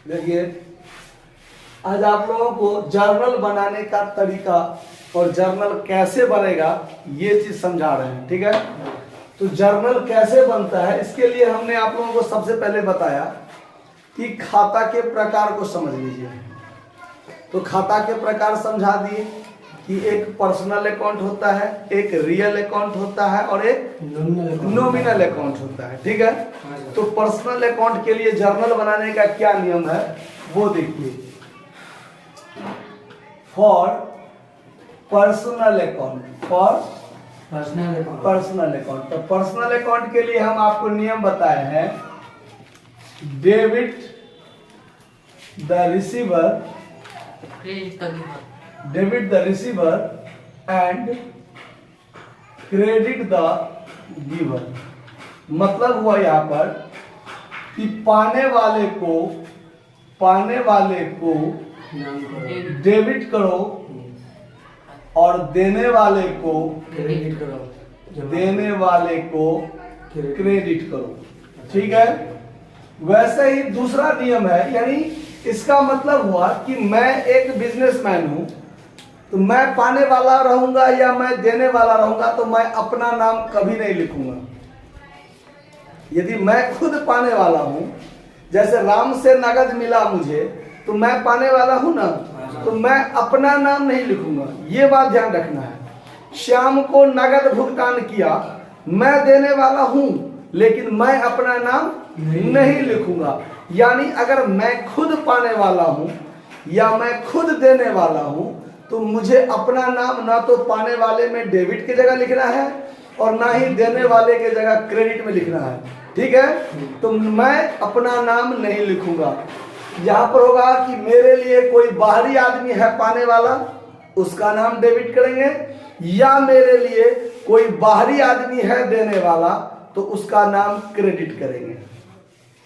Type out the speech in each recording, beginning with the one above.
देखिए, आज आप लोगों को जर्नल बनाने का तरीका और जर्नल कैसे बनेगा ये चीज समझा रहे हैं। ठीक है, तो जर्नल कैसे बनता है इसके लिए हमने आप लोगों को सबसे पहले बताया कि खाता के प्रकार को समझ लीजिए। तो खाता के प्रकार समझा दिए कि एक पर्सनल अकाउंट होता है, एक रियल अकाउंट होता है और एक नॉमिनल अकाउंट होता है। ठीक है, तो पर्सनल अकाउंट के लिए जर्नल बनाने का क्या नियम है वो देखिए। For personal account, for personal account, तो पर्सनल अकाउंट के लिए हम आपको नियम बताए हैं। Debit the receiver, debit the receiver and credit the giver. मतलब हुआ यहाँ पर कि पाने वाले को डेबिट करो और देने वाले को क्रेडिट करो। ठीक है, वैसे ही दूसरा नियम है, यानी इसका मतलब हुआ कि मैं एक बिजनेसमैन हूं तो मैं पाने वाला रहूंगा या मैं देने वाला रहूंगा तो मैं अपना नाम कभी नहीं लिखूंगा। यदि मैं खुद पाने वाला हूं, जैसे राम से नगद मिला मुझे, तो मैं पाने वाला हूं ना, तो मैं अपना नाम नहीं लिखूंगा। ये बात ध्यान रखना है। श्याम को नगद भुगतान किया, मैं देने वाला हूं लेकिन मैं अपना नाम नहीं लिखूंगा। यानी अगर मैं खुद पाने वाला हूं या मैं खुद देने वाला हूं तो मुझे अपना नाम ना तो पाने वाले में डेबिट की जगह लिखना है और ना ही देने वाले के जगह क्रेडिट में लिखना है। ठीक है, तो मैं अपना नाम नहीं लिखूंगा। यहाँ पर होगा कि मेरे लिए कोई बाहरी आदमी है पाने वाला, उसका नाम डेबिट करेंगे, या मेरे लिए कोई बाहरी आदमी है देने वाला तो उसका नाम क्रेडिट करेंगे।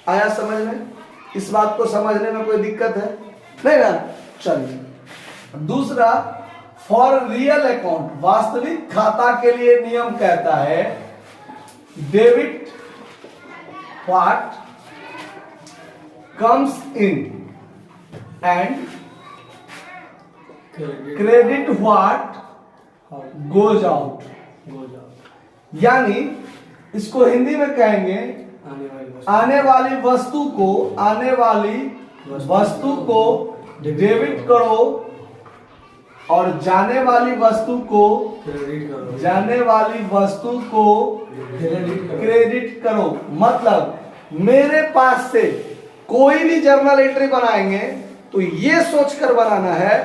आया समझ में? इस बात को समझने में कोई दिक्कत है नहीं ना? चलिए, दूसरा फॉर रियल अकाउंट, वास्तविक खाता के लिए नियम कहता है debit what comes in and credit what goes out। यानी इसको हिंदी में कहेंगे आने वाली वस्तु को डेबिट करो और जाने वाली वस्तु को क्रेडिट करो। मतलब मेरे पास से कोई भी जर्नल एंट्री बनाएंगे तो ये सोचकर बनाना है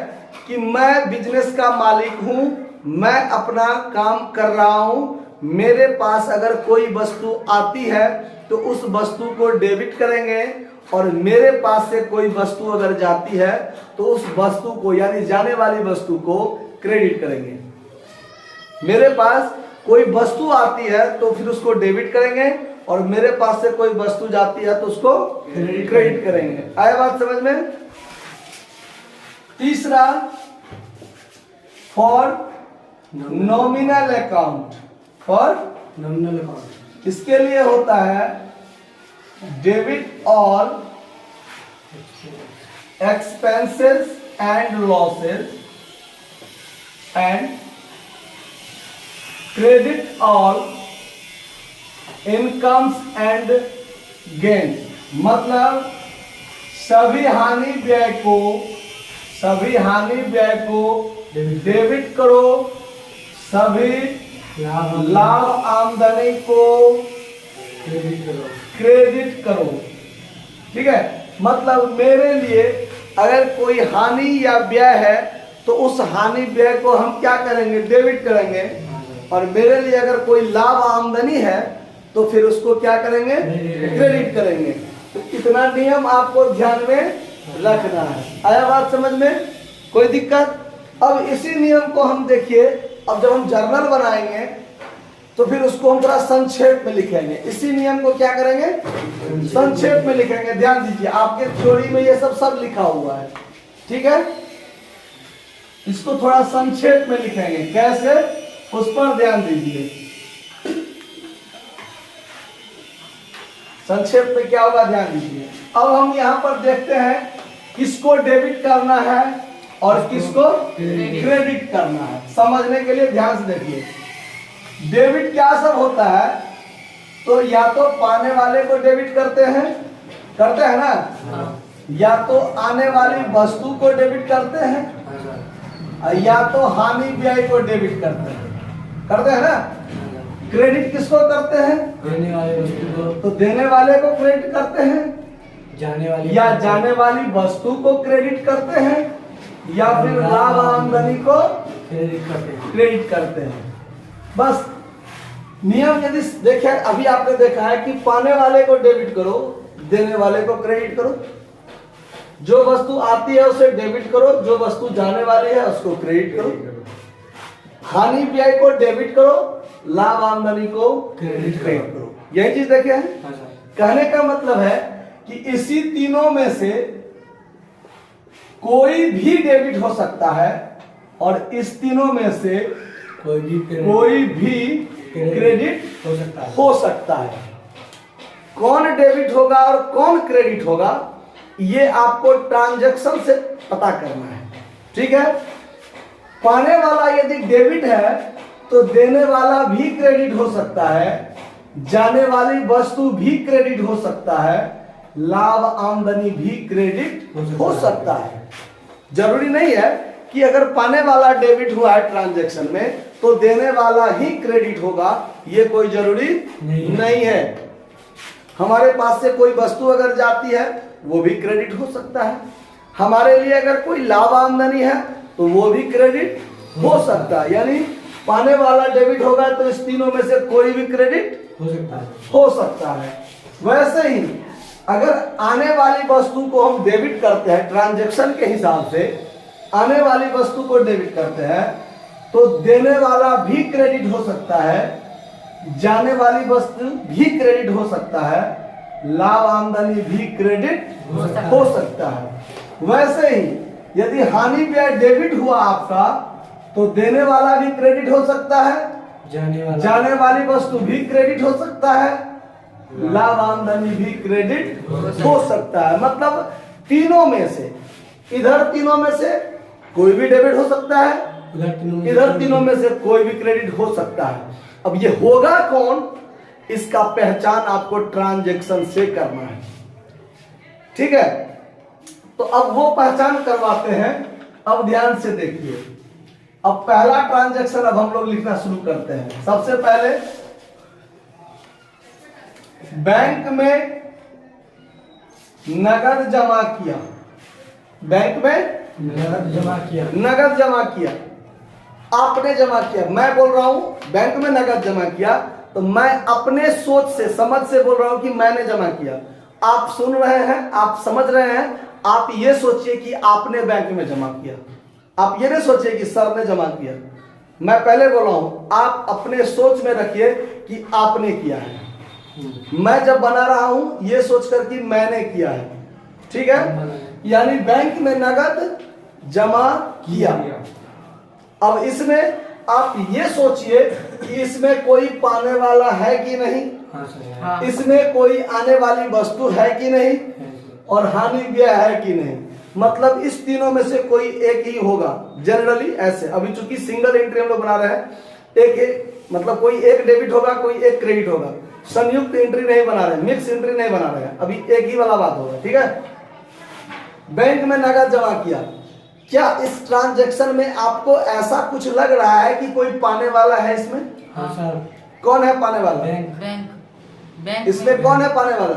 कि मैं बिजनेस का मालिक हूं, मैं अपना काम कर रहा हूं। मेरे पास अगर कोई वस्तु आती है तो उस वस्तु को डेबिट करेंगे और मेरे पास से कोई वस्तु अगर जाती है तो उस वस्तु को, यानी जाने वाली वस्तु को क्रेडिट करेंगे। मेरे पास कोई वस्तु आती है तो फिर उसको डेबिट करेंगे और मेरे पास से कोई वस्तु जाती है तो उसको क्रेडिट करेंगे। आया बात समझ में? तीसरा फॉर नॉमिनल अकाउंट, इसके लिए होता है debit all expenses and losses and credit all incomes and gain. मतलब सभी हानि व्यय को डेबिट करो, सभी लाभ आमदनी को क्रेडिट करो। ठीक है, मतलब मेरे लिए अगर कोई हानि या व्यय है तो उस हानि व्यय को हम क्या करेंगे? डेबिट करेंगे। और मेरे लिए अगर कोई लाभ आमदनी है तो फिर उसको क्या करेंगे? क्रेडिट करेंगे। तो इतना नियम आपको ध्यान में रखना है। आया बात समझ में? कोई दिक्कत? अब इसी नियम को हम देखिए, अब जब हम जर्नल बनाएंगे तो फिर उसको हम थोड़ा संक्षेप में लिखेंगे। इसी नियम को क्या करेंगे? संक्षेप में लिखेंगे। ध्यान दीजिए, आपके थ्योरी में ये सब लिखा हुआ है। ठीक है, इसको थोड़ा संक्षेप में लिखेंगे। कैसे? उस पर ध्यान दीजिए। संक्षेप में क्या होगा ध्यान दीजिए। अब हम यहाँ पर देखते हैं किसको डेबिट करना है और किसको क्रेडिट करना है। समझने के लिए ध्यान से देखिए, डेबिट क्या सब होता है, तो या तो पाने वाले को डेबिट करते हैं ना, या तो आने वाली वस्तु को डेबिट करते हैं, या तो हानि व्यय को डेबिट करते हैं ना। क्रेडिट किसको करते हैं? देने वाले वस्तु को, तो देने वाले को क्रेडिट करते हैं, जाने वाली वस्तु को क्रेडिट करते हैं, या फिर लाभ आमदनी को क्रेडिट करते हैं। बस नियम यदि देखें, अभी आपने देखा है कि पाने वाले को डेबिट करो, देने वाले को क्रेडिट करो, जो वस्तु आती है उसे डेबिट करो, जो वस्तु जाने वाली है उसको क्रेडिट करो, हानि व्यय को डेबिट करो, लाभ आमदनी को क्रेडिट करो। यही चीज देखे हैं। कहने का मतलब है कि इसी तीनों में से कोई भी डेबिट हो सकता है और इस तीनों में से कोई भी क्रेडिट हो सकता है। कौन डेबिट होगा और कौन क्रेडिट होगा, ये आपको ट्रांजैक्शन से पता करना है। ठीक है, पाने वाला यदि डेबिट है तो देने वाला भी क्रेडिट हो सकता है, जाने वाली वस्तु भी क्रेडिट हो सकता है, लाभ आमदनी भी क्रेडिट हो सकता है। जरूरी नहीं है कि अगर पाने वाला डेबिट हुआ है ट्रांजैक्शन में तो देने वाला ही क्रेडिट होगा, ये कोई जरूरी नहीं है। हमारे पास से कोई वस्तु अगर जाती है वो भी क्रेडिट हो सकता है, हमारे लिए अगर कोई लाभ आमदनी है तो वो भी क्रेडिट हो सकता है। यानी पाने वाला डेबिट होगा तो इस तीनों में से कोई भी क्रेडिट हो सकता है। वैसे ही अगर आने वाली वस्तु को हम डेबिट करते हैं ट्रांजैक्शन के हिसाब से, आने वाली वस्तु को डेबिट करते हैं तो देने वाला भी क्रेडिट हो सकता है, जाने वाली वस्तु भी क्रेडिट हो सकता है, लाभ आमदनी भी क्रेडिट हो सकता है। वैसे ही यदि हानि व्यय डेबिट हुआ आपका तो देने वाला भी क्रेडिट हो सकता है, जाने वाली वस्तु भी क्रेडिट हो सकता है, लाभ आमदनी भी क्रेडिट हो सकता है। मतलब तीनों में से, इधर तीनों में से कोई भी डेबिट हो सकता है, इधर तीनों में से कोई भी क्रेडिट हो सकता है। अब ये होगा कौन, इसका पहचान आपको ट्रांजैक्शन से करना है। ठीक है, तो अब वो पहचान करवाते हैं। अब ध्यान से देखिए, अब पहला ट्रांजैक्शन अब हम लोग लिखना शुरू करते हैं। सबसे पहले बैंक में नगद जमा किया, बैंक में नगद जमा किया, आपने जमा किया। मैं बोल रहा हूं बैंक में नगद जमा किया, तो मैं अपने सोच से, समझ से बोल रहा हूं कि मैंने जमा किया। आप सुन रहे हैं, आप समझ रहे हैं, आप ये सोचिए कि आपने बैंक में जमा किया, आप ये नहीं सोचिए कि सर ने जमा किया। मैं पहले बोल रहा हूं, आप अपने सोच में रखिए कि आपने किया है। मैं जब बना रहा हूं ये सोचकर कि मैंने किया है। ठीक है, यानी बैंक में नगद जमा किया। अब इसमें आप ये सोचिए कि इसमें कोई पाने वाला है कि नहीं, इसमें कोई आने वाली वस्तु है कि नहीं, और हानि व्यय है कि नहीं। मतलब इस तीनों में से कोई एक ही होगा जनरली। ऐसे अभी चूंकि सिंगल एंट्री हम लोग बना रहे हैं, एक मतलब कोई एक डेबिट होगा, कोई एक क्रेडिट होगा, संयुक्त एंट्री नहीं बना रहे, मिक्स एंट्री नहीं बना रहे हैं, अभी एक ही वाला बात होगा। ठीक है, बैंक में नगद जमा किया। क्या इस ट्रांजैक्शन में आपको ऐसा कुछ लग रहा है कि कोई पाने वाला है इसमें? हाँ सर। कौन है पाने वाला? बैंक इसमें कौन है पाने वाला?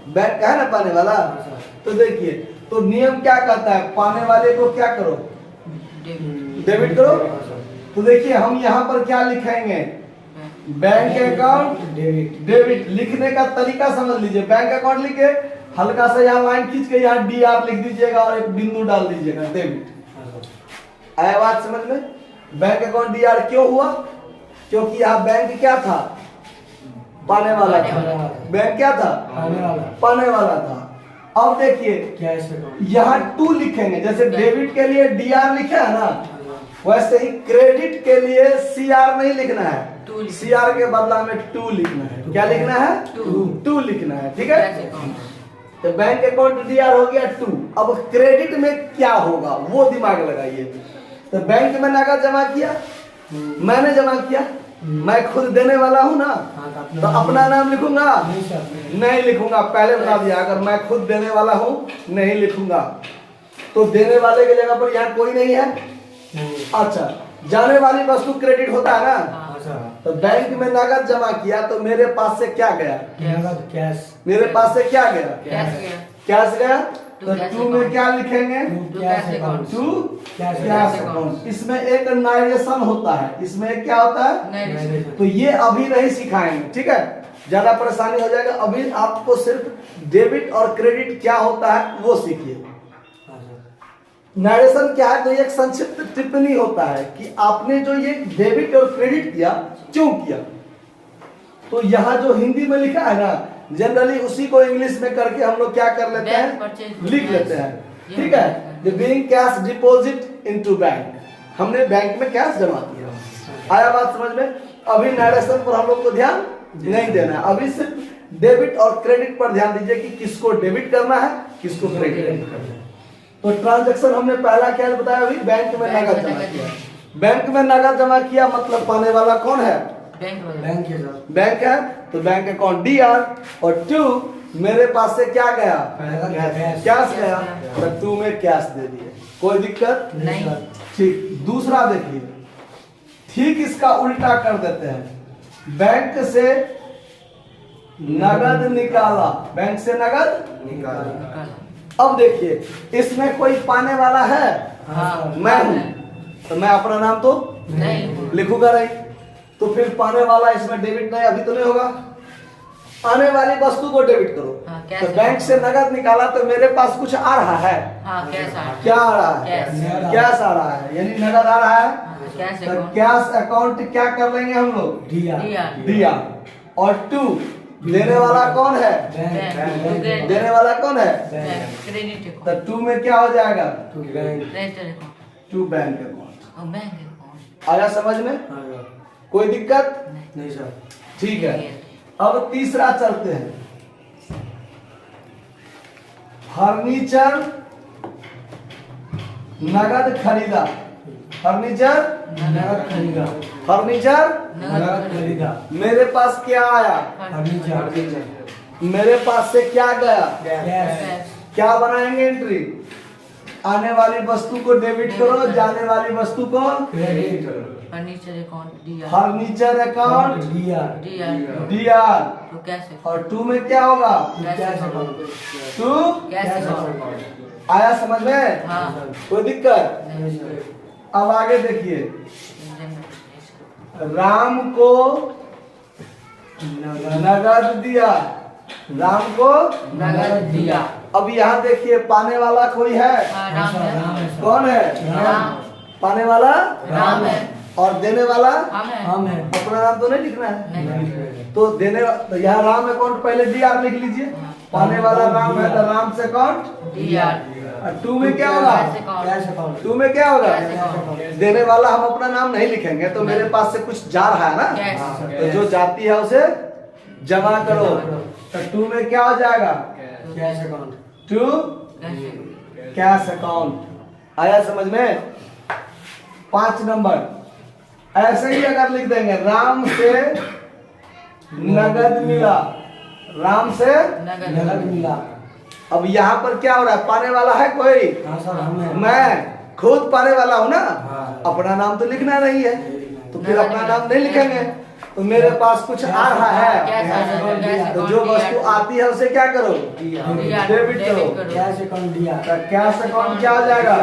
बैंक है ना पाने वाला। तो देखिए, तो नियम क्या कहता है, पाने वाले को क्या करो, डेबिट करो। तो देखिए हम यहाँ पर क्या लिखेंगे, बैंक अकाउंट डेबिट। लिखने का तरीका समझ लीजिए, बैंक अकाउंट लिखे, हल्का सा यहाँ लाइन खींच के यहाँ DR लिख दीजिएगा और एक बिंदु डाल दीजिएगा, डेबिट। आया बात समझ में? बैंक अकाउंट DR क्यों हुआ? क्योंकि यहाँ बैंक क्या था, पाने वाला था। बैंक क्या था, पाने वाला था। अब देखिए यहाँ 2 लिखेंगे, जैसे डेबिट के लिए DR लिखा है ना, वैसे ही क्रेडिट के लिए CR नहीं लिखना है, CR के बदला में 2 लिखना है। क्या लिखना है? 2 लिखना है। ठीक है, तो बैंक अकाउंट DR हो गया 2। अब क्रेडिट में क्या होगा वो दिमाग लगाइए। तो बैंक में नगद जमा किया, मैंने जमा किया, मैं खुद देने वाला हूं ना, तो अपना नाम लिखूंगा? नहीं सर। नहीं लिखूंगा, पहले बता दिया। अगर मैं खुद देने वाला हूं नहीं लिखूंगा। तो देने वाले की जगह पर यहाँ कोई नहीं है। अच्छा, जाने वाली वस्तु क्रेडिट होता है ना, हाँ सर। तो बैंक में नगद जमा किया तो मेरे पास से क्या गया? नगद कैश। मेरे पास से क्या गया? कैश गया। कैश गया। टू तो कैश 2 में क्या लिखेंगे? To cash account. 2 cash cash account. इसमें एक नारेशन होता है, इसमें एक क्या होता है? नहीं तो ये अभी नहीं सिखाएंगे, ठीक है, ज्यादा परेशानी हो जाएगा। अभी आपको सिर्फ डेबिट और क्रेडिट क्या होता है वो सीखिए। नरेशन क्या है? तो ये एक संक्षिप्त टिप्पणी होता है कि आपने जो ये डेबिट और क्रेडिट किया क्यों किया। तो यहाँ जो हिंदी में लिखा है ना, जनरली उसी को इंग्लिश में करके हम लोग क्या कर लेते हैं, लिख लेते हैं, ठीक है। The being cash deposit into bank, हमने बैंक में कैश जमा किया। आया बात समझ में? अभी नरेशन पर हम लोग को ध्यान नहीं देना है, अभी सिर्फ डेबिट और क्रेडिट पर ध्यान दीजिए कि किसको डेबिट करना है, किसको क्रेडिट करना है। तो ट्रांजैक्शन हमने पहला क्या बताया? अभी बैंक में नगद जमा किया। बैंक में नगद जमा किया मतलब पाने वाला कौन है? बैंक है सर। बैंक है, तो बैंक अकाउंट DR। और 2 मेरे पास से क्या गया? कैश गया, तो 2 में कैश दे दिए। कोई दिक्कत नहीं। ठीक। दूसरा देखिए, ठीक इसका उल्टा कर देते हैं। बैंक से नगद निकाला, बैंक से नगद निकाला। अब देखिए, इसमें कोई पाने वाला है? हाँ। मैं हूं, तो मैं अपना नाम तो नहीं लिखूंगा नहीं, तो फिर पाने वाला इसमें डेबिट नहीं, अभी तो नहीं होगा। आने वाली वस्तु को डेबिट करो। हाँ, कैश तो बैंक से नगद निकाला तो मेरे पास कुछ आ रहा है। हाँ, कैश आ रहा है। क्या आ रहा है? कैश। कैश आ रहा है, यानी नगद आ रहा है। हाँ, कैश तो अकाउंट। कैश अकाउंट क्या कर लेंगे हम लोग? दिया। दिया। और 2 देने वाला कौन है? बैंक। देने वाला कौन है? क्रेडिट तो अकाउंट। 2 में क्या हो जाएगा? Credit account 2 bank account. और बैंक अकाउंट। आया समझ में? कोई दिक्कत नहीं सर। ठीक है। अब तीसरा चलते हैं, फर्नीचर नगद खरीदा। फर्नीचर नगद खरीदा। फर्नीचर नगद खरीदा। मेरे पास क्या आया? फर्नीचर। मेरे पास से क्या गया? कैश। क्या बनाएंगे एंट्री? आने वाली वस्तु को डेबिट करो, जाने वाली वस्तु को credit. Furniture account DR। Furniture account दिया। DR। तो कैश अकाउंट। और 2 में क्या होगा? Cash account. 2 cash account. आया समझ में? हाँ। कोई दिक्कत? नहीं सर। अब आगे देखिए, राम को नगद दिया। राम को नगद दिया। अब यहाँ देखिए, पाने वाला कोई है? हाँ, राम है। कौन है? राम। पाने वाला राम है। और देने वाला हम है। हम है। अपना नाम तो नहीं लिखना है। नहीं। तो देने तो यहाँ राम अकाउंट पहले DR लिख लीजिए। पाने वाला राम है तो राम से अकाउंट। DR। और 2 में क्या होगा? Cash account. Cash account. 2 में क्या होगा? Cash account. देने वाला हम अपना नाम नहीं लिखेंगे, तो मेरे पास से कुछ जा रहा है ना, कैश। तो जो जाती है उसे जमा करो। तो 2 में क्या हो जाएगा? Cash account. 2 cash account. आया समझ में? 5 नंबर ऐसे ही अगर लिख देंगे, राम से नगद मिला। राम से नगद मिला। अब यहाँ पर क्या हो रहा है? पाने वाला है कोई? हाँ सर, हम है। मैं खुद पाने वाला हूँ ना, हाँ। अपना नाम तो लिखना नहीं है, तो फिर अपना नाम नहीं लिखेंगे। तो मेरे पास कुछ आ रहा है, तो जो वस्तु आती है उसे क्या करो? डेबिट करो। कैश अकाउंट दिया। तो कैश अकाउंट क्या हो जाएगा?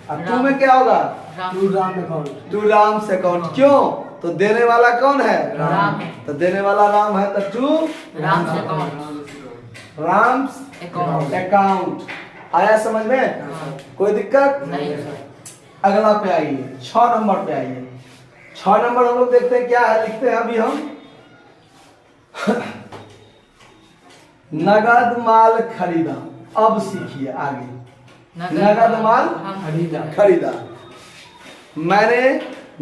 और 2 में क्या होगा? To Ram account. 2 राम से अकाउंट। क्यों? तो देने वाला कौन है? राम है। तो देने वाला राम है, तो 2 राम से अकाउंट। राम्स अकाउंट। अकाउंट। आया समझ में? कोई दिक्कत नहीं। अगला पे आइए, 6 नंबर पे आइए। 6 नंबर हम लोग देखते हैं क्या है, लिखते हैं अभी हम नगद माल खरीदा। अब सीखिए आगे। नगद माल खरीदा। खरीदा। मैंने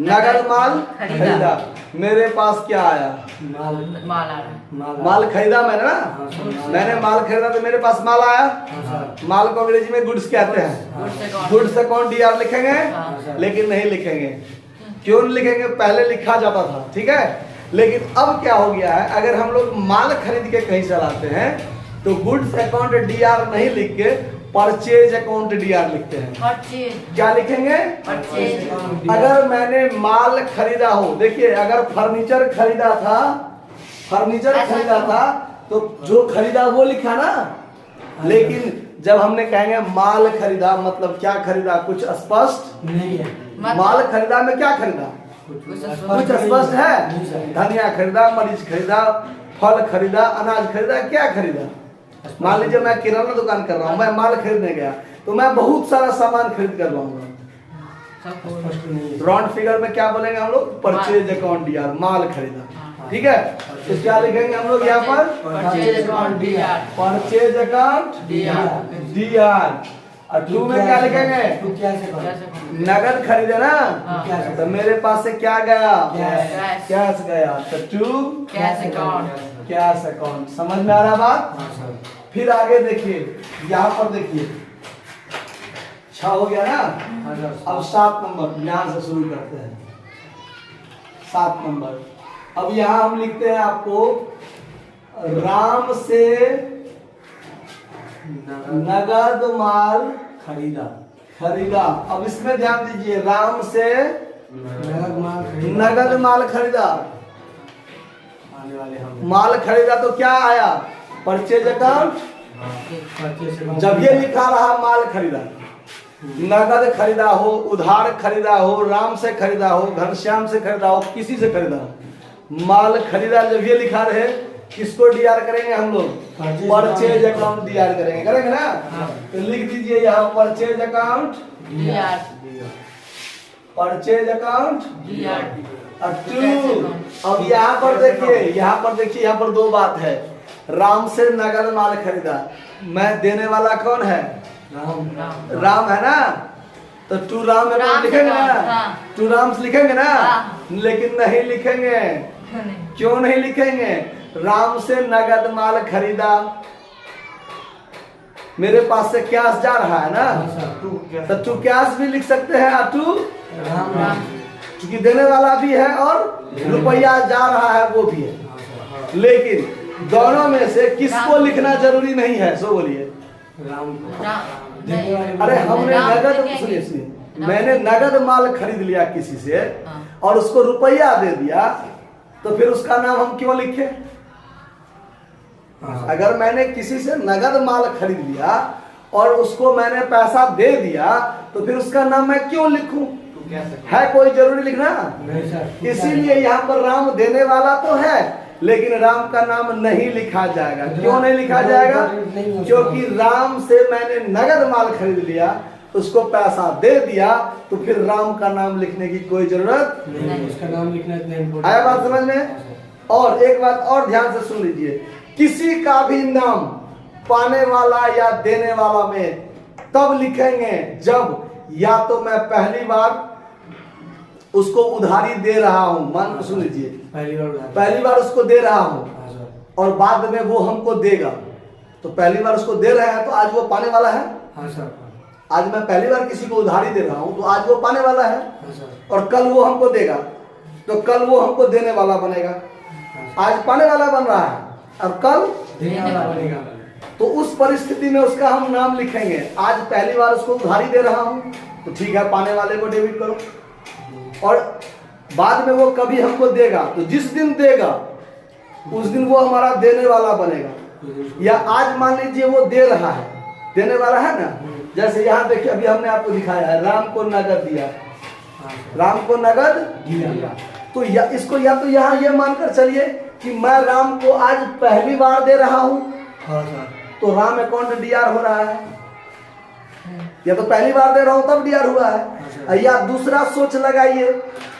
नगद माल खरीदा। मेरे पास क्या आया? माल माल आ रहा है। माल खरीदा मैंने ना, हाँ सर, मैंने माल खरीदा तो मेरे पास माल आया। हाँ सर, माल को अंग्रेजी में गुड्स कहते हैं। Goods account. Goods account DR लिखेंगे, हाँ। लेकिन नहीं लिखेंगे। क्यों नहीं लिखेंगे? पहले लिखा जाता था, ठीक है। लेकिन अब क्या हो गया है, अगर हम लोग माल खरीद के कहीं चलाते हैं तो गुड्स अकाउंट डीआर नहीं लिख के परचेज अकाउंट डीआर लिखते हैं। परचेज। क्या लिखेंगे? परचेज। अगर मैंने माल खरीदा हो, देखिए अगर फर्नीचर खरीदा था, फर्नीचर ऐसा खरीदा क्यों? था तो जो खरीदा वो लिखा ना। लेकिन जब हमने कहेंगे माल खरीदा, मतलब क्या खरीदा, कुछ स्पष्ट नहीं है, मतलब- माल खरीदा में क्या खरीदा, कुछ स्पष्ट है? नहीं सर। धनिया खरीदा, मरीच खरीदा, फल खरीदा, अनाज खरीदा, क्या खरीदा? मान लीजिए मैं किराना दुकान कर रहा हूँ, मैं माल खरीदने गया तो मैं बहुत सारा सामान खरीद कर लाऊंगा। सब कुछ। स्पष्ट नहीं है। राउंड फिगर में क्या बोलेंगे हम लोग? परचेज अकाउंट डीआर, माल खरीदा, ठीक है। तो क्या लिखेंगे हम लोग यहाँ पर? Purchase account DR. Purchase account DR. DR. और टू में क्या लिखेंगे? तू क्या से कर? कैसे कौन? नगद खरीदे ना, हाँ। तो मेरे पास से क्या गया? कैश। कैश गया, तो to cash account. Cash account. समझ में आ रहा बात? हाँ सर, फिर आगे देखिए, यहाँ पर देखिए 6 हो गया ना। हाँ सर, अब 7 नंबर यहाँ से शुरू करते हैं। 7 नंबर, अब यहाँ हम लिखते हैं आपको राम से नगद माल खरीदा, खरीदा। अब इसमें ध्यान दीजिए, राम से नगद माल खरीदा, नगद माल खरीदा। आने वाले हम माल खरीदा तो क्या आया? Purchase account. Purchase account. जब ये लिखा रहा माल खरीदा, नगद खरीदा हो, उधार खरीदा हो, राम से खरीदा हो, घनश्याम से खरीदा हो, किसी से खरीदा हो, माल खरीदा जब ये लिखा रहे, किसको डीआर करेंगे हम लोग? परचेज अकाउंट डीआर करेंगे, करेंगे ना। तो लिख दीजिए यहाँ purchase account, DR. Purchase account DR. और टू। अब यहाँ पर देखिए, यहाँ पर देखिए, यहाँ पर 2 बात है। राम से नगद माल खरीदा, मैं देने वाला कौन है? राम, राम है ना। तो टू राम है, राम लिखेंगे से ना, हाँ। टू राम्स लिखेंगे ना। हाँ। लेकिन नहीं लिखेंगे। क्यों नहीं लिखेंगे? राम से नगद माल खरीदा, मेरे पास से कैश जा रहा है ना, हाँ सर, तो टू कैश भी लिख सकते हैं। और टू राम, राम। क्योंकि देने वाला भी है और रुपया जा रहा है वो भी है। हाँ सर, लेकिन दोनों में से किसको राम। लिखना जरूरी नहीं है, सो बोलिए। राम को। राम। देने वाले अरे हमने राम नगद, लिखेंगे। सुनिए सुनिए, मैंने नगद माल खरीद लिया किसी से हाँ। और उसको रुपया दे दिया, तो फिर उसका नाम हम क्यों लिखे? हाँ सर, अगर मैंने किसी से नगद माल खरीद लिया और उसको मैंने पैसा दे दिया, तो फिर उसका नाम मैं क्यों लिखूं? है कोई जरूरी लिखना? नहीं सर, इसीलिए यहाँ पर राम देने वाला तो है, लेकिन राम का नाम नहीं लिखा जाएगा। क्यों नहीं लिखा जाएगा? क्योंकि राम से मैंने नगद माल खरीद लिया, उसको पैसा दे दिया, तो फिर राम का नाम लिखने की कोई जरूरत। नहीं, उसका नाम लिखना इतना इम्पोर्टेंट। आया बात समझ में? हाँ सर, और एक बात और ध्यान से सुन लीजिए, किसी का भी नाम पाने वाला या देने वाला में तब लिखेंगे जब या तो मैं पहली बार उसको उधारी दे रहा हूं, मान सुन लीजिए, पहली बार उसको दे रहा हूं हाँ सर, और बाद में वो हमको देगा। तो पहली बार उसको दे रहे हैं तो आज वो पाने वाला है। हाँ सर, आज मैं पहली बार किसी को उधारी दे रहा हूं तो आज वो पाने वाला है, हाँ सर, और कल वो हमको देगा तो कल वो हमको देने वाला बनेगा। हाँ सर, आज पाने वाला बन रहा है और कल, देने वाला बनेगा। तो उस परिस्थिति में उसका हम नाम लिखेंगे। आज पहली बार उसको उधारी दे रहा हूं तो ठीक है, पाने वाले को डेबिट करो, और बाद में वो कभी हमको देगा तो जिस दिन देगा उस दिन वो हमारा देने वाला बनेगा। या आज मान लीजिए वो दे रहा है, देने वाला है ना। जैसे यहाँ देखिए, अभी हमने आपको दिखाया है, राम को नगद दिया, हाँ सर, राम को नगद दिया। तो इसको या तो यहाँ ये मानकर चलिए कि मैं राम को आज पहली बार दे रहा हूं, हाँ सर, तो राम अकाउंट डीआर हो रहा है। या तो पहली बार दे रहा हूं तब डीआर हुआ है। या दूसरा सोच लगाइए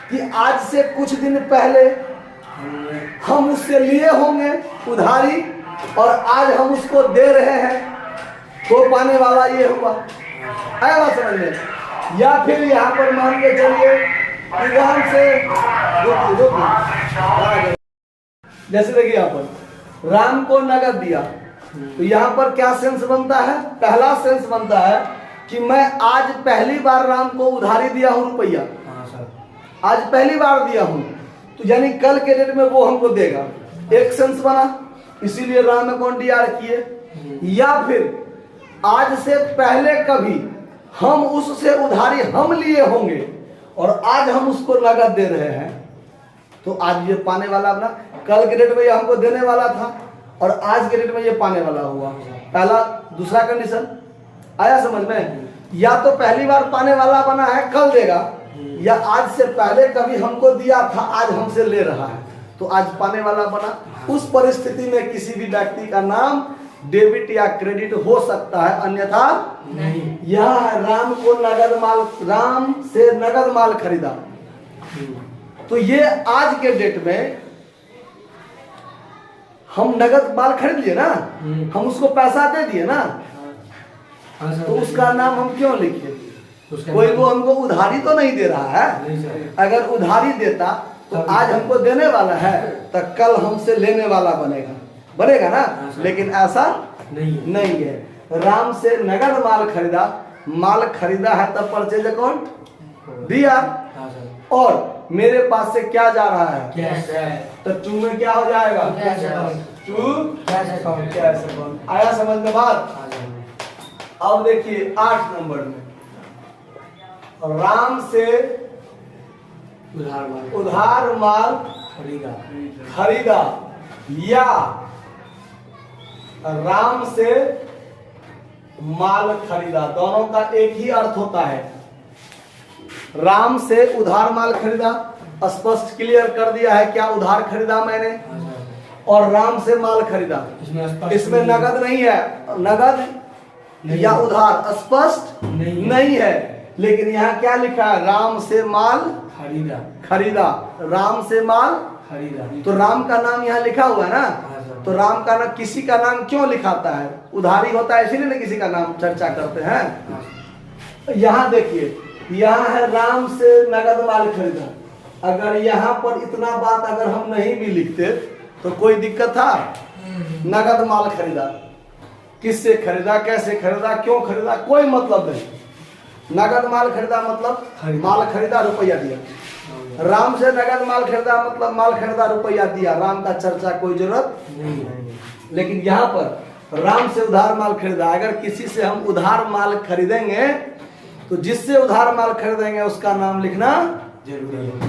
कि आज से कुछ दिन पहले हम उससे लिए होंगे उधारी और आज हम उसको दे रहे हैं, तो पाने वाला ये हुआ। आया बात समझ में? या फिर यहाँ पर मान के चलिए कि राम से जैसे देखिए यहाँ पर राम को नगद दिया, तो यहाँ पर क्या सेंस बनता है? पहला सेंस बनता है कि मैं आज पहली बार राम को उधारी दिया हूँ रुपया, हाँ सर। आज पहली बार दिया हूँ, तो यानी कल के डेट में वो हमको देगा। एक सेंस बना, इसीलिए राम अकाउंट डीआर किए। या फिर आज से पहले कभी हम उससे उधारी हम लिए होंगे और आज हम उसको नगद दे रहे हैं, तो आज ये पाने वाला अपना, कल के डेट में ये हमको देने वाला था और आज के डेट में ये पाने वाला हुआ। पहला दूसरा कंडीशन आया समझ में? या तो पहली बार पाने वाला बना है, कल देगा, या आज से पहले कभी हमको दिया था, आज हमसे ले रहा है, तो आज पाने वाला बना। उस परिस्थिति में किसी भी व्यक्ति का नाम डेबिट या क्रेडिट हो सकता है, अन्यथा नहीं। यह राम को नगद माल, राम से नगद माल खरीदा, तो ये आज के डेट में हम नगद माल खरीद लिए ना, हम उसको पैसा दे दिए ना, हाँ सर। तो उसका नाम हम क्यों लिखे? उसका कोई नाम- वो हमको उधारी तो नहीं दे रहा है। नहीं सर। अगर उधारी देता तो आज हमको देने वाला है, तो कल हमसे लेने वाला बनेगा, बनेगा ना। हाँ सर। लेकिन ऐसा नहीं। नहीं है। राम से नगद माल खरीदा, माल खरीदा है तब परचेज अकाउंट दिया, हाँ सर। और मेरे पास से क्या जा रहा है? कैश। तो टू में क्या हो जाएगा? Cash account. To cash account. Cash account. आया समझ में बात? हाँ सर। अब देखिए 8 नंबर में, राम से उधार माल खरीदा। खरीदा या राम से माल खरीदा, दोनों का एक ही अर्थ होता है। राम से उधार माल खरीदा, स्पष्ट क्लियर कर दिया है क्या उधार खरीदा मैंने, हाँ सर। और राम से माल खरीदा, इसमें नगद नहीं है, नगद नहीं या है। उधार स्पष्ट नहीं है। नहीं है। लेकिन यहाँ क्या लिखा है? राम से माल खरीदा। खरीदा, राम से माल, खरीदा। तो राम का नाम यहाँ लिखा हुआ है ना, हाँ सर। तो राम का नाम, किसी का नाम क्यों लिखाता है? उधारी होता है इसीलिए ना किसी का नाम चर्चा करते हैं। हाँ। यहाँ देखिए, यहाँ है राम से नगद माल खरीदा। अगर यहाँ पर इतना बात अगर हम नहीं भी लिखते तो कोई दिक्कत था? नगद माल खरीदा, किससे खरीदा, कैसे खरीदा, क्यों खरीदा, कोई मतलब नहीं। नगद माल खरीदा मतलब माल खरीदा, रुपया दिया। राम से नगद माल खरीदा मतलब माल खरीदा, रुपया दिया। राम का चर्चा कोई जरूरत नहीं। लेकिन यहाँ पर राम से उधार माल खरीदा, अगर किसी से हम उधार माल खरीदेंगे तो जिससे उधार माल खरीदेंगे उसका नाम लिखना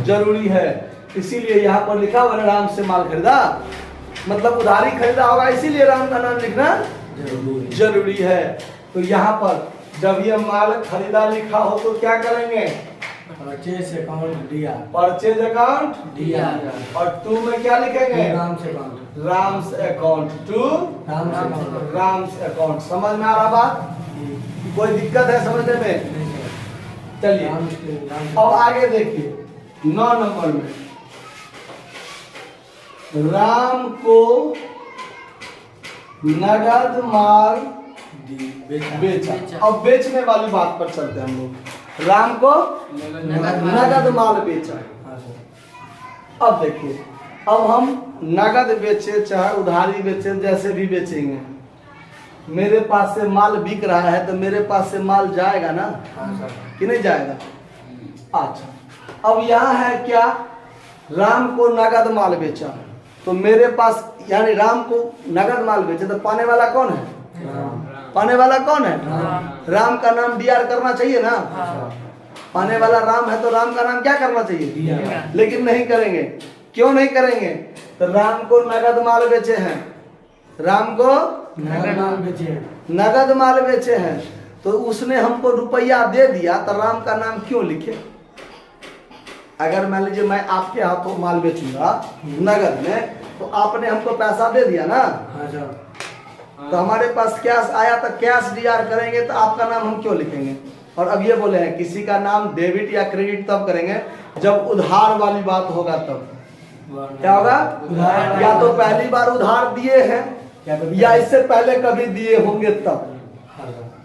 जरूरी है। इसीलिए यहाँ पर लिखा हुआ है राम से माल खरीदा, मतलब उधारी खरीदा होगा, इसीलिए राम का नाम लिखना जरूरी है। तो यहाँ पर जब ये माल खरीदा लिखा हो तो क्या करेंगे? परचेज अकाउंट दिया। परचेज अकाउंट दिया। और टू में क्या लिखेंगे? राम से account. Ram's account, to Ram से अकाउंट। राम्स अकाउंट। समझ में आ रहा बात? कोई दिक्कत है समझने में? चलिए अब आगे देखिए 9 नंबर में, राम को नगद माल बेचा। अब बेचने वाली बात पर चलते हैं हम लोग। राम को नगद माल बेचा। अब देखिए, अब हम नगद बेचे चाहे उधारी बेचे, जैसे भी बेचेंगे, मेरे पास से माल बिक रहा है तो मेरे पास से माल जाएगा ना कि नहीं जाएगा? अच्छा, अब यहाँ है क्या? राम को नगद माल बेचा, तो मेरे पास, यानी राम को नगद माल बेचे, तो पाने वाला कौन है? पाने वाला कौन है? राम का नाम डीआर करना चाहिए ना। पाने वाला राम है तो राम का नाम क्या करना चाहिए? लेकिन नहीं करेंगे। क्यों नहीं करेंगे? तो राम को नगद माल बेचे हैं, राम को नगद माल बेचे हैं, तो उसने हमको रुपया दे दिया, तो राम का नाम क्यों लिखे? अगर मान लीजिए मैं आपके हाथों माल बेचूंगा नगद में, तो आपने हमको पैसा दे दिया ना, तो हमारे पास कैश आया तो कैश डीआर करेंगे, तो आपका नाम हम क्यों लिखेंगे? और अब ये बोले हैं किसी का नाम डेबिट या क्रेडिट तब करेंगे जब उधार वाली बात होगा। तब क्या होगा? या तो पहली बार उधार दिए हैं या इससे पहले कभी दिए होंगे तब।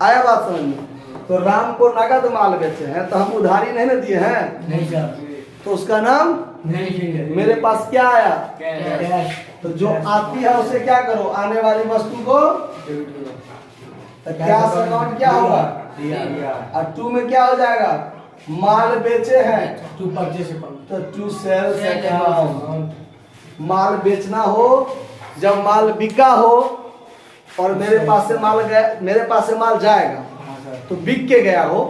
आया बात समझ में? तो राम को नगद माल बेचे हैं तो हम उधारी नहीं ना दिए हैं, नहीं सर, तो उसका नाम नहीं मेरे पास क्या आया? कैश। तो जो आती है उसे क्या करो, आने वाली वस्तु को डेबिट करो। तो कैश अकाउंट क्या होगा, दिया और टू में क्या हो जाएगा, माल बेचे हैं टू परचेस अकाउंट तो टू सेल्स Sales अकाउंट। माल बेचना हो, जब माल बिका हो और मेरे पास से माल गया, मेरे पास से माल जाएगा हाँ सर तो बिक के गया हो,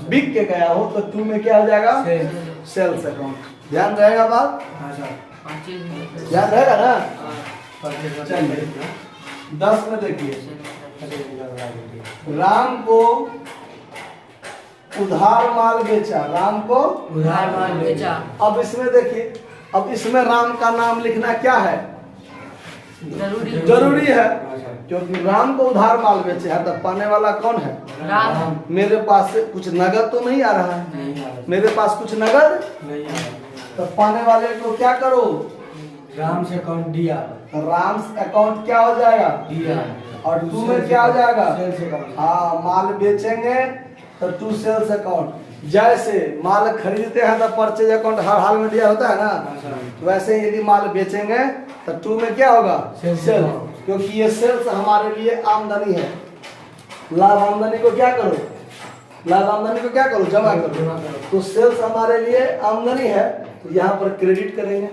बिक के गया हो तो टू में क्या हो जाएगा, सेल्स सेल्स अकाउंट। ध्यान रहेगा बात, हाँ सर ध्यान रहेगा ना। परचेस चलिए 10 में देखिए, राम को उधार माल बेचा, राम को उधार माल बेचा। अब इसमें देखिए, अब इसमें राम का नाम लिखना क्या है, जरूरी है, हाँ सर क्योंकि राम को उधार माल बेचे है तो पाने वाला कौन है, राम। मेरे पास से कुछ नगद तो नहीं आ रहा है, नहीं आ रहा मेरे पास कुछ नगद, नहीं आ रहा तो पाने वाले को क्या करो, राम से अकाउंट दिया राम अकाउंट क्या हो जाएगा, दिया और टू में क्या हो जाएगा, सेल्स अकाउंट हाँ माल बेचेंगे तो टू सेल्स अकाउंट। जैसे माल खरीदते हैं तो परचेज अकाउंट हर हाल में दिया होता है ना, हाँ सर वैसे ही यदि माल बेचेंगे तो टू में क्या होगा, Sales सेल्स, account। क्योंकि ये सेल्स हमारे लिए आमदनी है। लाभ आमदनी को क्या करो, लाभ आमदनी को क्या करो, जमा जमा करो। करो। तो सेल्स हमारे लिए आमदनी है तो यहाँ पर क्रेडिट करेंगे।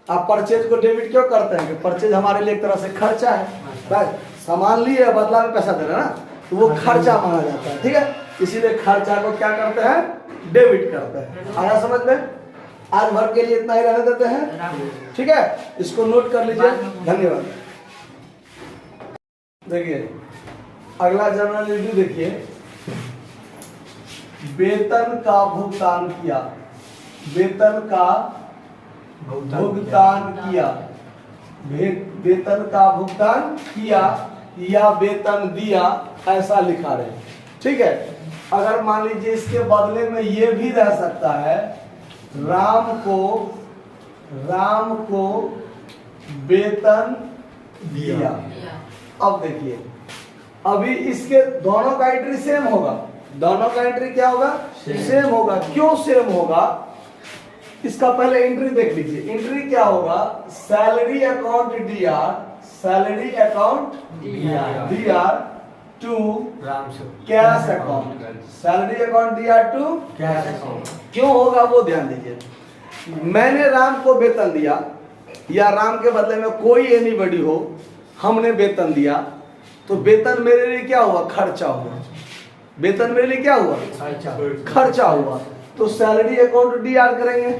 आप परचेज को डेबिट क्यों करते हैं, कि परचेज हमारे लिए एक तरह से खर्चा है, बस सामान लिए बदला में पैसा दे रहे हैं ना, तो वो खर्चा माना जाता है, ठीक है, इसीलिए खर्चा को क्या करते हैं, डेबिट करते हैं। आया समझ में, आज भर के लिए इतना ही रहने देते हैं, ठीक है, इसको नोट कर लीजिए, धन्यवाद। देखिए अगला जर्नलिटी देखिए, वेतन का भुगतान किया, वेतन का भुगतान किया, वेतन का भुगतान किया या वेतन दिया, ऐसा लिखा रहे, ठीक है। अगर मान लीजिए इसके बदले में ये भी रह सकता है, राम को वेतन दिया। अब देखिए, अभी इसके दोनों का एंट्री सेम होगा, दोनों का एंट्री क्या होगा, सेम होगा। क्यों सेम होगा, इसका पहले एंट्री देख लीजिए। एंट्री क्या होगा, salary account DR, salary account DR to Ram से cash account, salary account DR to cash account. क्यों होगा वो ध्यान दीजिए। मैंने राम को वेतन दिया या राम के बदले में कोई एनीबॉडी हो, हमने वेतन दिया, तो वेतन मेरे लिए क्या हुआ, खर्चा हुआ। वेतन मेरे लिए क्या हुआ, खर्चा हुआ, तो सैलरी अकाउंट डीआर करेंगे।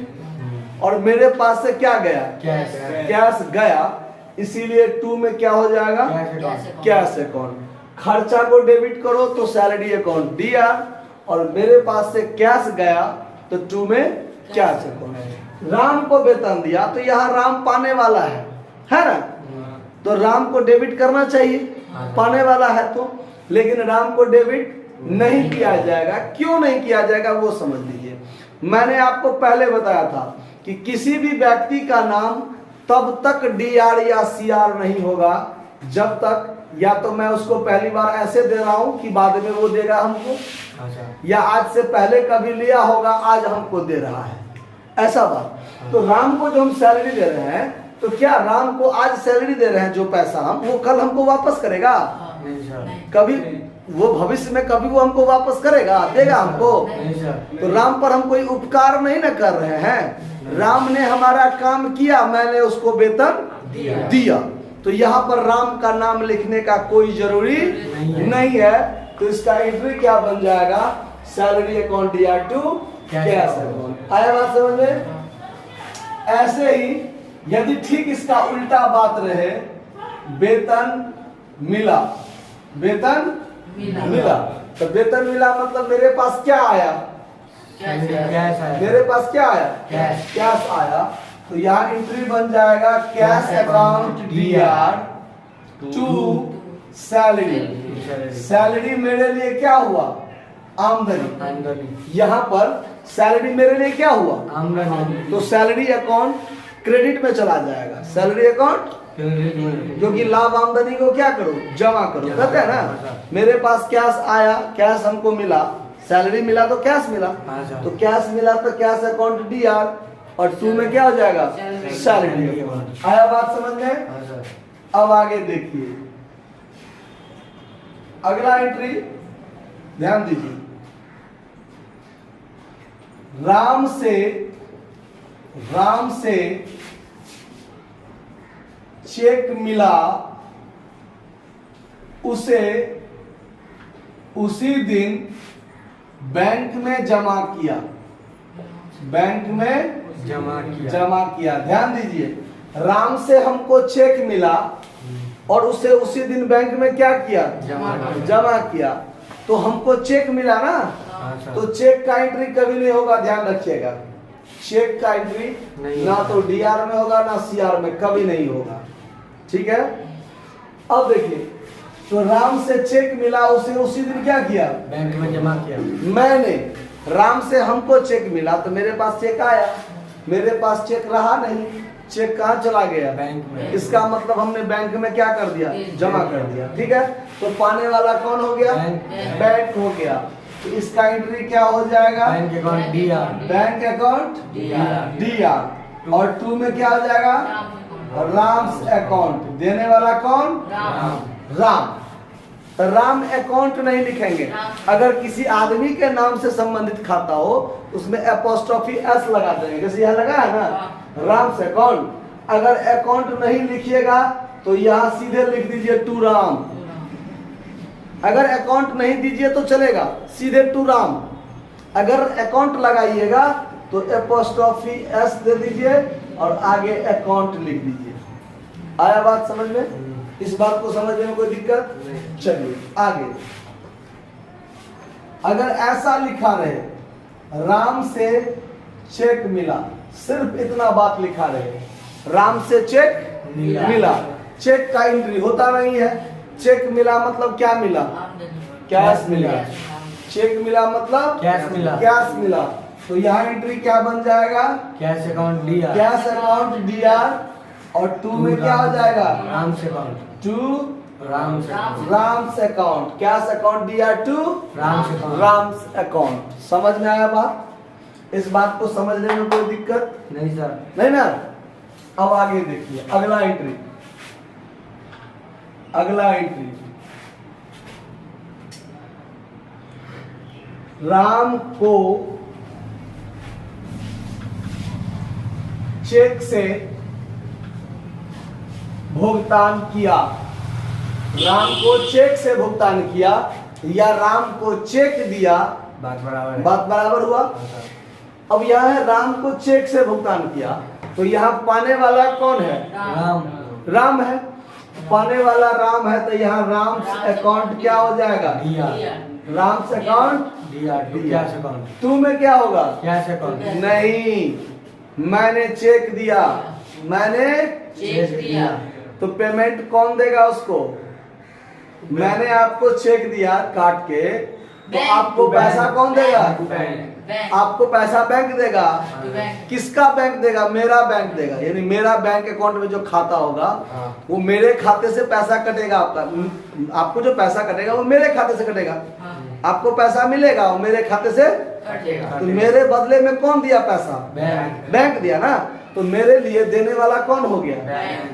और मेरे पास से क्या गया, कैश गया, इसीलिए टू में क्या हो जाएगा, कैश अकाउंट। खर्चा को डेबिट करो तो सैलरी अकाउंट डीआर, और मेरे पास से कैश गया तो टू में कैश अकाउंट। राम को वेतन दिया तो यहाँ राम पाने वाला है ना, तो राम को डेबिट करना चाहिए, पाने वाला है तो, लेकिन राम को डेबिट नहीं किया जाएगा। क्यों नहीं किया जाएगा वो समझ लीजिए। मैंने आपको पहले बताया था कि किसी भी व्यक्ति का नाम तब तक डीआर या सीआर नहीं होगा जब तक या तो मैं उसको पहली बार ऐसे दे रहा हूं कि बाद में वो देगा हमको, या आज से पहले कभी लिया होगा आज हमको दे रहा है, ऐसा बात। तो राम को जो हम सैलरी दे रहे हैं, तो क्या राम को आज सैलरी दे रहे हैं जो पैसा हम, वो कल हमको वापस करेगा, कभी वो भविष्य में कभी वो हमको वापस करेगा, देगा हमको? तो राम पर हम कोई उपकार नहीं ना कर रहे हैं, राम ने हमारा काम किया, मैंने उसको वेतन दिया। तो यहाँ पर राम का नाम लिखने का कोई जरूरी नहीं है। तो इसका एंट्री क्या बन जाएगा, salary account DR to cash account. आया बात समझ में? ऐसे ही यदि ठीक इसका उल्टा बात रहे, वेतन मिला, वेतन मिला, तो वेतन मिला मतलब मेरे पास क्या आया, मेरे पास क्या आया, कैश आया। तो यहाँ एंट्री बन जाएगा cash account DR to salary. Salary मेरे लिए क्या हुआ, आमदनी। यहाँ पर सैलरी मेरे लिए क्या हुआ, आमदनी। तो सैलरी अकाउंट क्रेडिट में चला जाएगा, सैलरी अकाउंट, क्योंकि लाभ आमदनी को क्या करो, जमा करो, कहते हैं ना। मेरे पास कैश आया, कैश हमको मिला, सैलरी मिला तो कैश मिला, तो कैश मिला तो कैश अकाउंट डीआर और 2 में क्या हो जाएगा सैलरी अकाउंट। आया बात समझ में? हाँ सर। अब आगे देखिए अगला एंट्री, ध्यान दीजिए। राम से चेक मिला, उसे उसी दिन बैंक में जमा किया। बैंक में जमा किया। ध्यान दीजिए, राम से हमको चेक मिला और उसे उसी दिन बैंक में क्या किया जमा किया। तो हमको चेक मिला ना, हाँ सर। तो चेक का एंट्री कभी नहीं होगा, ध्यान रखिएगा। चेक का एंट्री नहीं ना तो डीआर में होगा ना सीआर में, कभी नहीं होगा। ठीक है। अब देखिए, तो राम से चेक मिला, उसे उसी दिन क्या किया बैंक में जमा किया। मैंने। राम से हमको चेक मिला तो मेरे पास चेक आया, मेरे पास चेक रहा नहीं, चेक कहाँ चला गया बैंक में। इसका मतलब हमने बैंक में क्या कर दिया जमा कर दिया। ठीक है। तो पाने वाला कौन हो गया बैंक हो गया। तो इसका एंट्री क्या हो जाएगा bank account DR. Bank account DR. और 2 में क्या हो जाएगा राम्स अकाउंट। देने वाला कौन राम। तो राम अकाउंट नहीं लिखेंगे। अगर किसी आदमी के नाम से संबंधित खाता हो उसमें एपोस्ट्रोफी एस लगा देंगे, जैसे यहाँ लगा है ना राम्स अकाउंट। अगर अकाउंट नहीं लिखिएगा तो यहाँ सीधे लिख दीजिए टू राम। अगर अकाउंट नहीं दीजिए तो चलेगा, सीधे टू राम। अगर अकाउंट लगाइएगा तो एपोस्ट्रोफी एस दे दीजिए और आगे अकाउंट लिख दीजिए। आया बात समझ में? इस बात को समझने में कोई दिक्कत? चलिए आगे। अगर ऐसा लिखा रहे राम से चेक मिला, सिर्फ इतना बात लिखा रहे राम से चेक मिला। चेक का एंट्री होता नहीं है। चेक मिला मतलब क्या मिला कैश मिला। चेक मिला मतलब कैश मिला। तो यहाँ एंट्री क्या बन जाएगा cash account DR. Cash account DR. और 2 में क्या हो जाएगा Ram's account. 2 Ram's Ram's account. Cash account D R 2 Ram's account. समझ में आया बात? इस बात को समझने में कोई दिक्कत नहीं सर। नहीं ना? अब आगे देखिए अगला एंट्री। अगला एंट्री, राम को चेक से भुगतान किया। राम को चेक से भुगतान किया या राम को चेक दिया, बात बराबर है। बात बराबर हुआ। हाँ सर। अब यह है राम को चेक से भुगतान किया, तो यहाँ पाने वाला कौन है राम है। पाने वाला राम है तो यहाँ राम्स अकाउंट क्या हो जाएगा DR. Ram's account DR cash account. 2 में क्या होगा कैश अकाउंट। नहीं, मैंने चेक दिया, मैंने चेक दिया। तो पेमेंट कौन देगा उसको? मैंने आपको चेक दिया काट के, तो आपको पैसा कौन देगा? बैंक। आपको पैसा बैंक देगा। बैंक। किसका बैंक देगा? मेरा बैंक देगा। यानी मेरा बैंक अकाउंट में जो खाता होगा हाँ। वो मेरे खाते से पैसा कटेगा। आपका आपको जो पैसा कटेगा वो मेरे खाते से कटेगा। आपको पैसा मिलेगा वो मेरे खाते से। कटेगा। तो मेरे बदले में कौन दिया पैसा? बैंक दिया ना। तो मेरे लिए देने वाला कौन हो गया?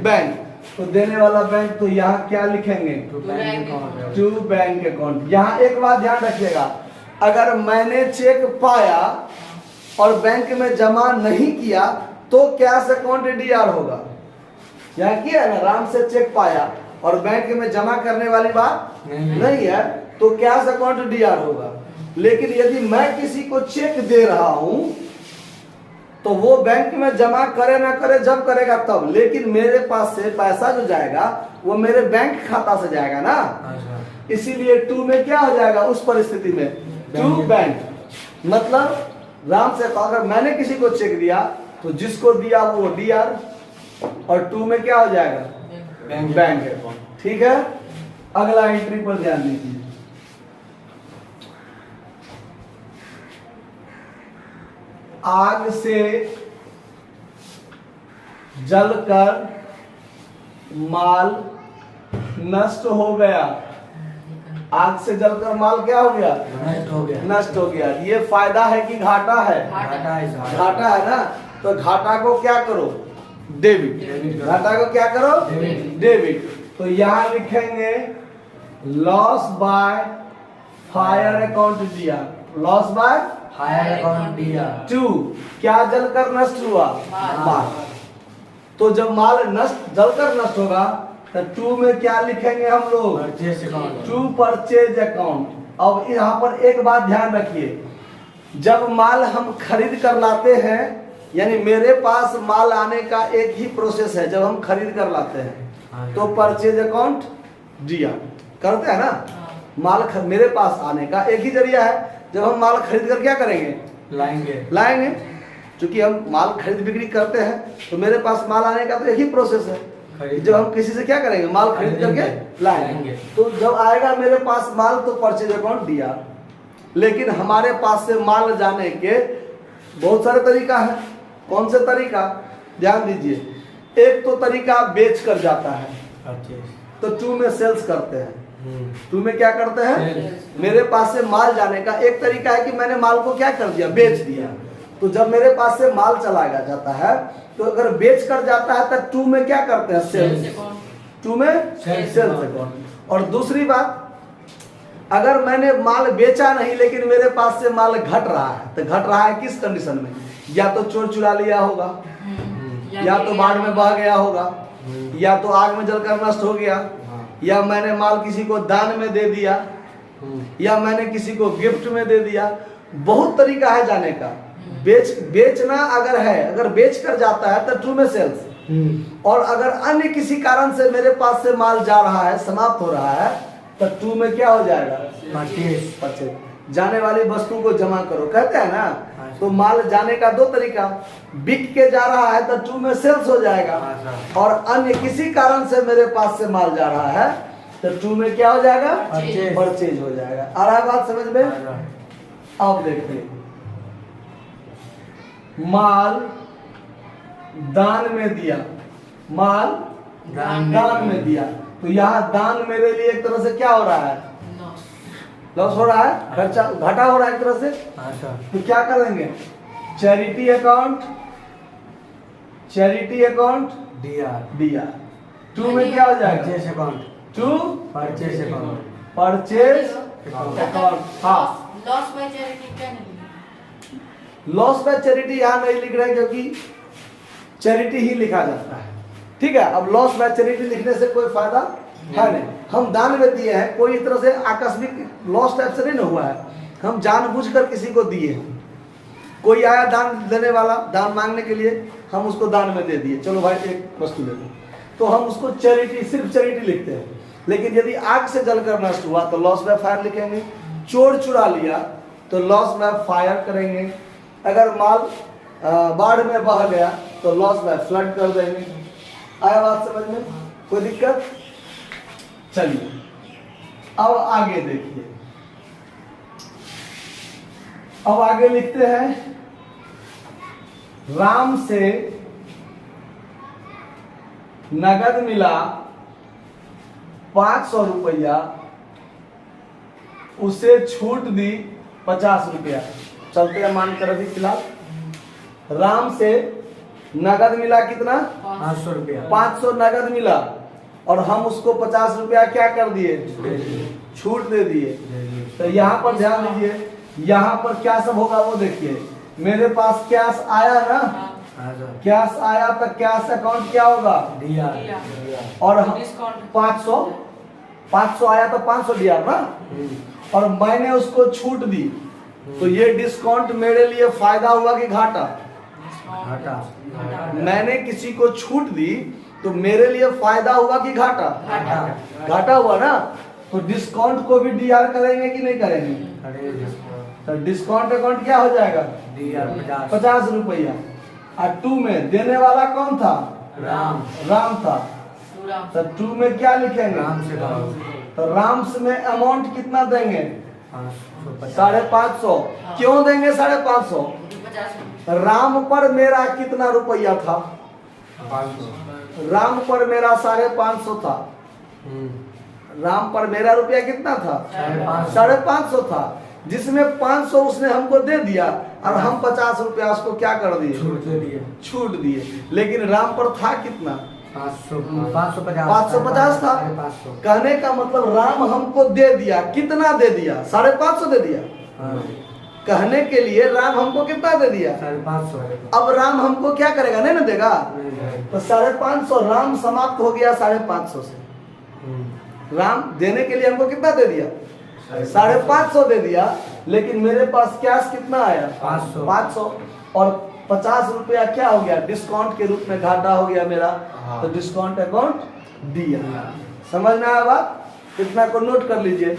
बैंक। तो देने वाला बैंक, तो यहाँ क्या लिखेंगे टू बैंक अकाउंट। यहाँ एक बात ध्यान रखिएगा, अगर मैंने चेक पाया और बैंक में जमा नहीं किया तो कैश अकाउंट डीआर होगा। यहाँ किया ना, राम से चेक पाया और बैंक में जमा करने वाली बात नहीं है, तो कैश अकाउंट डीआर होगा। लेकिन यदि मैं किसी को चेक दे रहा हूं तो वो बैंक में जमा करे ना करे, जब करेगा तब, लेकिन मेरे पास से पैसा जो जाएगा वो मेरे बैंक खाता से जाएगा ना। इसीलिए 2 में क्या हो जाएगा उस परिस्थिति में? To bank. मतलब राम से अगर मैंने किसी को चेक दिया तो जिसको दिया वो डीआर और 2 में क्या हो जाएगा बैंक अकाउंट। ठीक है। अगला एंट्री पर ध्यान दीजिए। आग से जलकर माल नष्ट हो गया। आग से जलकर माल क्या हो गया? नष्ट हो गया। ये फायदा है कि घाटा है? घाटा है ना। तो घाटा को क्या करो, डेबिट। डेबिट करो। घाटा को क्या करो, डेबिट। डेबिट। तो यहाँ लिखेंगे लॉस बाय फायर अकाउंट दिया, लॉस बाय हायर अकाउंट दिया। 2, क्या जलकर नष्ट हुआ, माल। तो जब माल नष्ट जलकर नष्ट होगा तो 2 में क्या लिखेंगे हम लोग, परचेस अकाउंट। 2 purchase account. अब यहाँ पर एक बात ध्यान रखिए, जब माल हम खरीद कर लाते हैं, यानी मेरे पास माल आने का एक ही प्रोसेस है, जब हम खरीद कर लाते हैं तो परचेज अकाउंट दिया करते हैं ना। माल मेरे पास आने का एक ही जरिया है, जब हम माल खरीद कर क्या करेंगे, लाएंगे। क्योंकि हम माल खरीद बिक्री करते हैं तो मेरे पास माल आने का तो एक ही प्रोसेस है, जब हम किसी से क्या करेंगे, माल खरीद करके लाएंगे। तो जब आएगा मेरे पास माल तो परचेज अकाउंट दिया। लेकिन हमारे पास से माल जाने के बहुत सारे तरीका है। कौन से तरीका, ध्यान दीजिए। एक तो तरीका बेच कर जाता है, तो 2 में सेल्स करते हैं। 2 में क्या करते हैं, Sales। मेरे पास से माल जाने का एक तरीका है कि मैंने माल को क्या कर दिया, बेच दिया। तो जब मेरे पास से माल चला जाता है, तो अगर बेच कर जाता है तो 2 में क्या करते हैं, सेल्स। 2 में Sales सेल्स अकाउंट। और दूसरी बात, अगर मैंने माल बेचा नहीं लेकिन मेरे पास से माल घट रहा है, तो घट रहा है किस कंडीशन में, या तो चोर चुरा लिया होगा, या तो बाढ़ में बह गया होगा, या तो आग में जलकर नष्ट हो गया, या मैंने माल किसी को दान में दे दिया, या मैंने किसी को गिफ्ट में दे दिया। बहुत तरीका है जाने का। बेचना अगर है, अगर बेच कर जाता है तो 2 में सेल्स। और अगर अन्य किसी कारण से मेरे पास से माल जा रहा है, समाप्त हो रहा है, तो 2 में क्या हो जाएगा, परचेज। जाने वाली वस्तु को जमा करो कहते हैं ना। तो माल जाने का 2 तरीका, बिक के जा रहा है तो 2 में सेल्स हो जाएगा, और अन्य किसी कारण से मेरे पास से माल जा रहा है तो 2 में क्या हो जाएगा, परचेज हो जाएगा। आ रहा है बात समझ में। अब देखिए, माल दान में दिया, माल दान में दिया, तो यहाँ दान मेरे लिए एक तरह से क्या हो रहा है, लॉस हो रहा है, खर्चा घाटा हो रहा है एक तरह से। तो क्या करेंगे, चैरिटी अकाउंट, चैरिटी अकाउंट दिया। 2 में क्या हो जाएगा, 2 परचेस अकाउंट। Purchase account. हाँ, लॉस बाय चैरिटी क्या नहीं, लॉस बाय चैरिटी यहाँ नहीं लिख रहे हैं क्योंकि चैरिटी ही लिखा जाता है। ठीक है, अब लॉस बाय चैरिटी लिखने से कोई फायदा है नहीं। हम दान में दिए हैं, कोई इस तरह से आकस्मिक लॉस टाइप से नहीं हुआ है, हम जानबूझकर किसी को दिए हैं। कोई आया दान देने वाला, दान मांगने के लिए, हम उसको दान में दे दिए, चलो भाई एक वस्तु दे दो, तो हम उसको चैरिटी, सिर्फ चैरिटी लिखते हैं। लेकिन यदि आग से जलकर नष्ट हुआ तो लॉस बाय फायर लिखेंगे। चोर चुरा लिया तो लॉस बाय फायर करेंगे। अगर माल बाढ़ में बह गया तो लॉस बाय फ्लड कर देंगे। आया बात समझ में, कोई दिक्कत। चलिए अब आगे देखिए, अब आगे लिखते हैं, राम से नगद मिला 500 रुपया, उसे छूट दी 50 रुपया। चलते हैं मानकर अभी फिलहाल। राम से नगद मिला कितना, 500 रुपया। 500 नगद मिला, और हम उसको 50 रुपया क्या कर दिए, छूट दे दिए। तो यहाँ पर ध्यान दीजिए, यहाँ पर क्या सब होगा वो देखिए। मेरे पास कैश आया ना, कैश आया तो कैश अकाउंट क्या होगा, और 500 आया तो 500 दिया ना, और मैंने उसको छूट दी, तो ये डिस्काउंट मेरे लिए फायदा हुआ कि घाटा, मैंने किसी को छूट दी तो मेरे लिए फायदा हुआ कि घाटा, घाटा हुआ ना। तो डिस्काउंट को भी डीआर करेंगे कि नहीं करेंगे, तो डिस्काउंट अकाउंट क्या हो जाएगा, 50 रुपया। और 2 में देने वाला कौन था, राम था, तो 2 में क्या लिखेंगे, तो राम्स में अमाउंट कितना देंगे, 550। क्यों देंगे 550, राम पर मेरा कितना रुपया था, राम पर मेरा 550 था। राम पर मेरा रुपया कितना था, 550 था। जिसमें 500 उसने हमको दे दिया और हम 50 रुपया उसको क्या कर दिए, छूट दे दिए। छूट दिए। लेकिन राम पर था कितना, 550 550 था। 550। कहने का मतलब राम हमको दे दिया, कितना दे दिया, 550 दे दिया। हाँ, कहने के लिए राम हमको कितना दे दिया। 550। अब राम हमको क्या करेगा, नहीं ना देगा। तो 550 राम समाप्त हो गया 550 से। राम देने के लिए हमको कितना दे दिया, 550 दे दिया। लेकिन मेरे पास कैश कितना आया, 500 और 50 रुपया क्या हो गया, डिस्काउंट के रूप में घाटा हो गया मेरा। तो डिस्काउंट अकाउंट दिया। समझ में आया बात, इतना को नोट कर लीजिए।